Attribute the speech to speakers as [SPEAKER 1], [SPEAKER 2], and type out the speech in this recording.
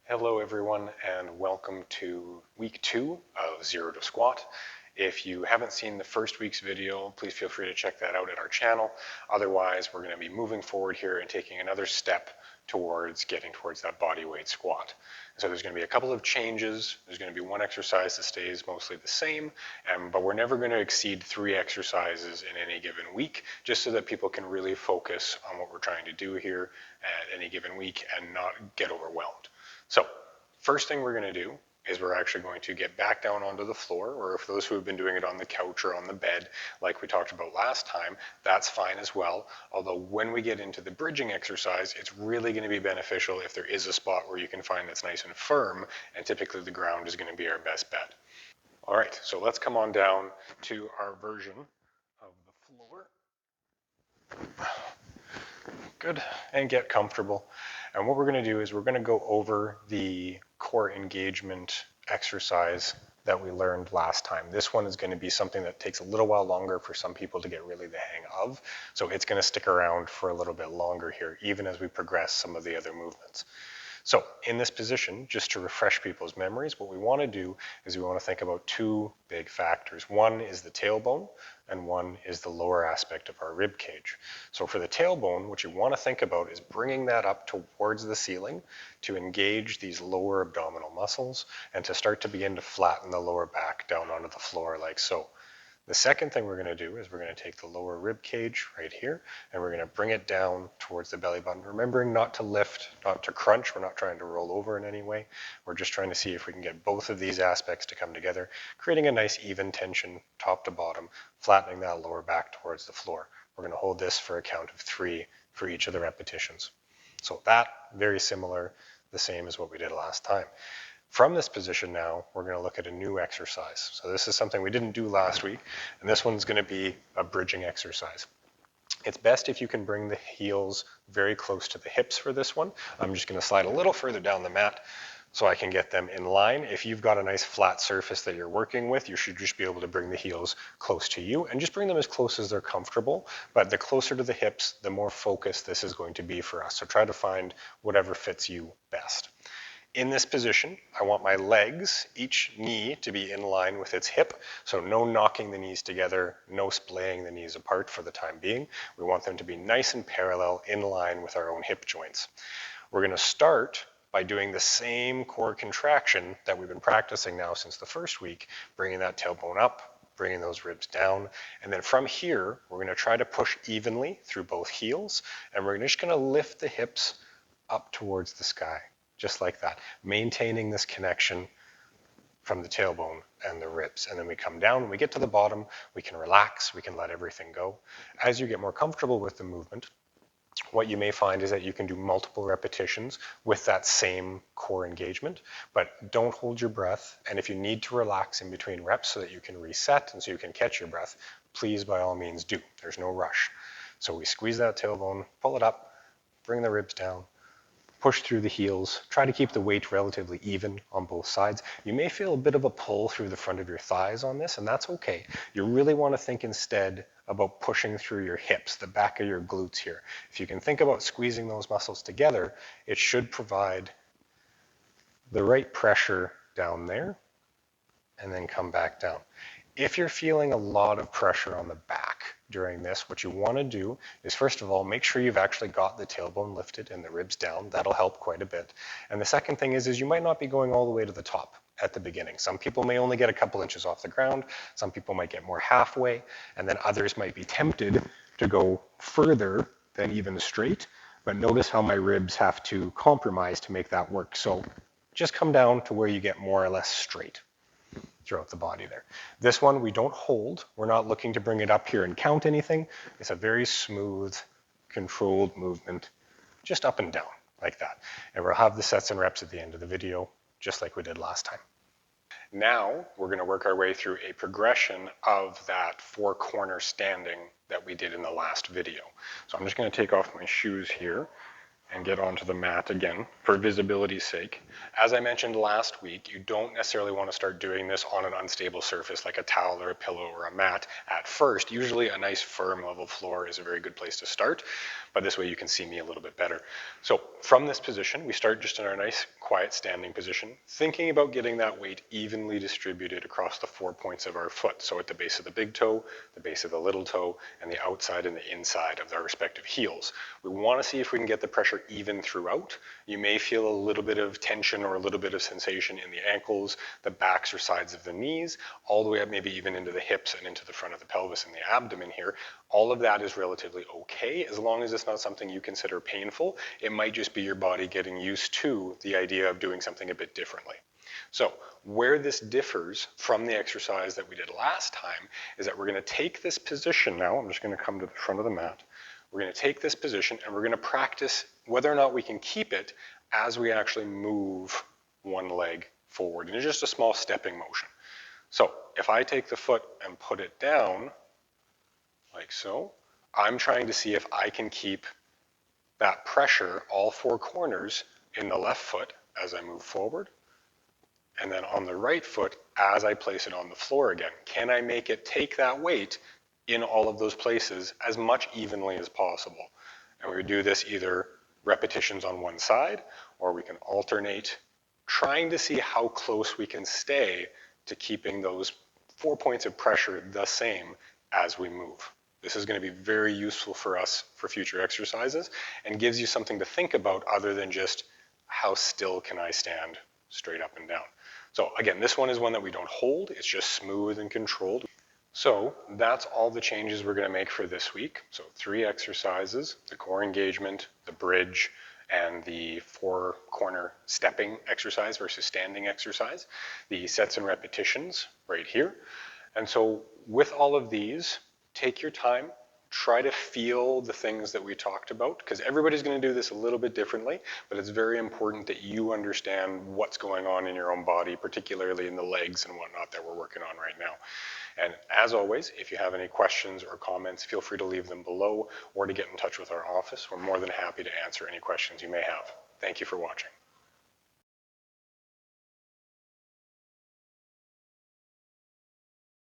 [SPEAKER 1] Hello everyone and welcome to week 2 of Zero to Squat. If you haven't seen the first week's video, please feel free to check that out at our channel. Otherwise, we're going to be moving forward here and taking another step towards getting towards that body weight squat. So there's going to be a couple of changes. There's going to be one exercise that stays mostly the same, but we're never going to exceed 3 exercises in any given week, just so that people can really focus on what we're trying to do here at any given week and not get overwhelmed. So first thing we're going to do is we're actually going to get back down onto the floor, or if those who have been doing it on the couch or on the bed, like we talked about last time, that's fine as well. Although when we get into the bridging exercise, it's really going to be beneficial if there is a spot where you can find that's nice and firm, and typically the ground is going to be our best bet. All right, so let's come on down to our version of the floor. Good, and get comfortable. And what we're going to do is we're going to go over the core engagement exercise that we learned last time. This one is going to be something that takes a little while longer for some people to get really the hang of. So it's going to stick around for a little bit longer here, even as we progress some of the other movements. So in this position, just to refresh people's memories, what we want to do is we want to think about 2 big factors. One is the tailbone, and one is the lower aspect of our rib cage. So for the tailbone, what you want to think about is bringing that up towards the ceiling to engage these lower abdominal muscles and to start to begin to flatten the lower back down onto the floor like so. The second thing we're going to do is we're going to take the lower rib cage right here and we're going to bring it down towards the belly button, remembering not to lift, not to crunch. We're not trying to roll over in any way. We're just trying to see if we can get both of these aspects to come together, creating a nice even tension top to bottom, flattening that lower back towards the floor. We're going to hold this for a count of 3 for each of the repetitions. So that, very similar, the same as what we did last time. From this position now, we're going to look at a new exercise. So this is something we didn't do last week, and this one's going to be a bridging exercise. It's best if you can bring the heels very close to the hips for this one. I'm just going to slide a little further down the mat so I can get them in line. If you've got a nice flat surface that you're working with, you should just be able to bring the heels close to you and just bring them as close as they're comfortable. But the closer to the hips, the more focused this is going to be for us. So try to find whatever fits you best. In this position, I want my legs, each knee, to be in line with its hip. So no knocking the knees together, no splaying the knees apart for the time being. We want them to be nice and parallel, in line with our own hip joints. We're going to start by doing the same core contraction that we've been practicing now since the first week, bringing that tailbone up, bringing those ribs down. And then from here, we're going to try to push evenly through both heels. And we're just going to lift the hips up towards the sky. Just like that, maintaining this connection from the tailbone and the ribs. And then we come down, when we get to the bottom, we can relax, we can let everything go. As you get more comfortable with the movement, what you may find is that you can do multiple repetitions with that same core engagement, but don't hold your breath. And if you need to relax in between reps so that you can reset and so you can catch your breath, please by all means do. There's no rush. So we squeeze that tailbone, pull it up, bring the ribs down, push through the heels, try to keep the weight relatively even on both sides. You may feel a bit of a pull through the front of your thighs on this, and that's okay. You really want to think instead about pushing through your hips, the back of your glutes here. If you can think about squeezing those muscles together, it should provide the right pressure down there and then come back down. If you're feeling a lot of pressure on the back during this, what you want to do is, first of all, make sure you've actually got the tailbone lifted and the ribs down. That'll help quite a bit. And the second thing is you might not be going all the way to the top at the beginning. Some people may only get a couple inches off the ground. Some people might get more halfway, and then others might be tempted to go further than even straight. But notice how my ribs have to compromise to make that work. So just come down to where you get more or less straight throughout the body there. This one we don't hold. We're not looking to bring it up here and count anything. It's a very smooth, controlled movement, just up and down like that. And we'll have the sets and reps at the end of the video, just like we did last time. Now we're going to work our way through a progression of that 4-corner standing that we did in the last video. So I'm just going to take off my shoes here and get onto the mat again for visibility's sake. As I mentioned last week, you don't necessarily want to start doing this on an unstable surface like a towel or a pillow or a mat at first. Usually a nice firm level floor is a very good place to start, but this way you can see me a little bit better. So from this position, we start just in our nice quiet standing position, thinking about getting that weight evenly distributed across the 4 points of our foot. So at the base of the big toe, the base of the little toe, and the outside and the inside of our respective heels. We want to see if we can get the pressure even throughout. You may feel a little bit of tension or a little bit of sensation in the ankles, the backs or sides of the knees, all the way up maybe even into the hips and into the front of the pelvis and the abdomen here. All of that is relatively okay as long as it's not something you consider painful. It might just be your body getting used to the idea of doing something a bit differently. So where this differs from the exercise that we did last time is that we're going to take this position now. I'm just going to come to the front of the mat. We're going to take this position and we're going to practice whether or not we can keep it as we actually move one leg forward. And it's just a small stepping motion. So if I take the foot and put it down like so, I'm trying to see if I can keep that pressure, all 4 corners, in the left foot as I move forward, and then on the right foot as I place it on the floor again. Can I make it take that weight in all of those places as much evenly as possible? And we do this either repetitions on one side, or we can alternate, trying to see how close we can stay to keeping those 4 points of pressure the same as we move. This is going to be very useful for us for future exercises and gives you something to think about other than just how still can I stand straight up and down. So again, this one is one that we don't hold. It's just smooth and controlled. So that's all the changes we're going to make for this week. So 3 exercises, the core engagement, the bridge, and the 4 corner stepping exercise versus standing exercise. The sets and repetitions right here. And so with all of these, take your time, try to feel the things that we talked about, because everybody's going to do this a little bit differently, but it's very important that you understand what's going on in your own body, particularly in the legs and whatnot that we're working on right now. And as always, if you have any questions or comments, feel free to leave them below or to get in touch with our office. We're more than happy to answer any questions you may have. Thank you for watching.